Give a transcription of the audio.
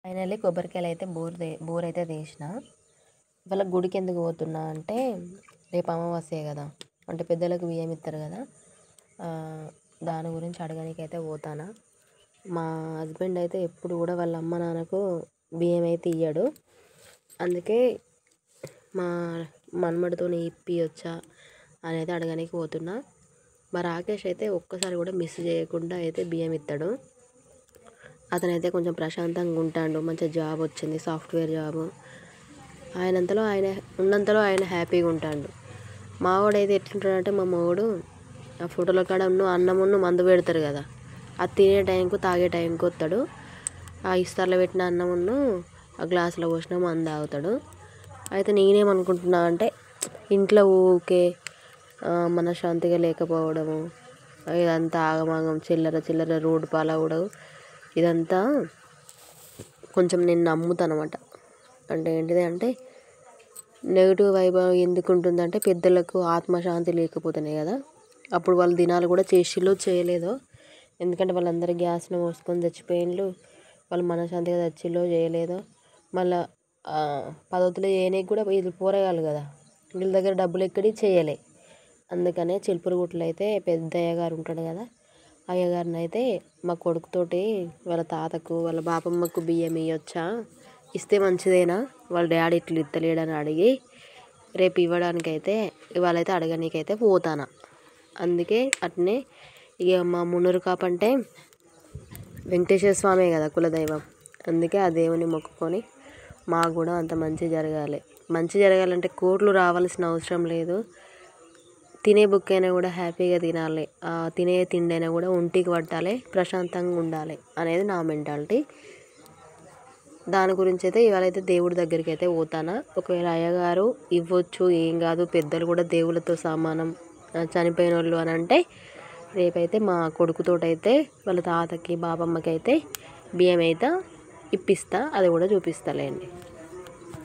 Finally కొబ్బరికాయలు అయితే bore అయితే తీసిన. ఇవాళ గుడికి ఎందుకు పోతున్నా అంటే రేపు అమావాస్య కదా, అంటే పెద్దలకు బియ్యం ఇస్తారు కదా, దాని గురించి అడగడానికి అయితే పోతానా. మా హస్బెండ్ అయితే ఎప్పుడు కూడా వాళ్ళ అమ్మ నాన్నకు బియ్యం అయితే ఇయ్యడు. అందుకే మా మన్మడితో ఇప్పియొచ్చా అని అయితే అడగడానికి పోతున్నా. మా రాకేష్ అయితే ఒక్కసారి కూడా మిస్ చేయకుండా అయితే బియ్యం ఇస్తాడు. అతనైతే కొంచెం ప్రశాంతంగా ఉంటాడు. మంచిగా జాబ్ వచ్చింది, సాఫ్ట్వేర్ జాబు. ఉన్నంతలో ఆయన హ్యాపీగా ఉంటాడు. మావాడైతే ఎట్లుంటాడంటే, మా మావాడు ఆ ఫోటోల కాడ అన్నమును మందు పెడతారు కదా, అది తినే టైంకు తాగే టైంకి వస్తాడు. ఆ ఇస్తార్లో పెట్టిన అన్నమును ఆ గ్లాసులో పోసిన మందు తాగుతాడు. అయితే నేనేమనుకుంటున్నా అంటే, ఇంట్లో ఊకే మనశ్శాంతిగా లేకపోవడము, ఇదంతా ఆగమాగం చిల్లర రోడ్డు పాలవడం, ఇదంతా కొంచెం నేను నమ్ముతాను అనమాట. అంటే ఏంటిది అంటే, నెగిటివ్ వైబ్ ఎందుకు ఉంటుందంటే, పెద్దలకు ఆత్మశాంతి లేకపోతేనే కదా. అప్పుడు వాళ్ళు దినాలు కూడా చేసిలో చేయలేదో, ఎందుకంటే వాళ్ళందరూ గ్యాస్ను మోసుకొని చచ్చిపోయిండ్రు. వాళ్ళు మనశ్శాంతిగా చచ్చిలో చేయలేదో, మళ్ళీ పద్ధతులు చేయడానికి కూడా ఇది పోరగాలు కదా, వీళ్ళ దగ్గర డబ్బులు ఎక్కడి చేయలే. అందుకనే చిలుపురుగుట్లో అయితే పెద్ద అయ్యగారు ఉంటాడు కదా, అయ్యగారిని అయితే మా కొడుకుతోటి వాళ్ళ తాతకు వాళ్ళ బాపమ్మకు బియ్యం ఇవ్వచ్చా, ఇస్తే మంచిదేనా, వాళ్ళ డాడీ ఇట్లా ఇస్తలేడని అడిగి రేపు ఇవ్వడానికైతే ఇవాళైతే అడగనీకైతే పోతాను. అందుకే అట్నే ఇక మా మున్నూరు కాపంటే వెంకటేశ్వర స్వామి కదా కులదైవం. అందుకే ఆ దేవుని మొక్కుకొని మాకు కూడా అంత మంచి జరగాలి. మంచి జరగాలంటే కోట్లు రావాల్సిన అవసరం లేదు. తినే బుక్ అయినా కూడా హ్యాపీగా తినాలి, తినే తిండి అయినా కూడా ఒంటికి పట్టాలి, ప్రశాంతంగా ఉండాలి అనేది నా మెంటాలిటీ. దాని గురించి అయితే ఇవాళైతే దేవుడి దగ్గరికి అయితే పోతానా. ఒకవేళ అయ్యగారు ఇవ్వచ్చు, ఏం కాదు, పెద్దలు కూడా దేవుళ్ళతో సమానం, చనిపోయిన వాళ్ళు అని అంటే రేపైతే మా కొడుకుతోటైతే వాళ్ళ తాతకి బాబమ్మకి అయితే బియ్యం అయితే ఇప్పిస్తా, అది కూడా చూపిస్తాలేండి.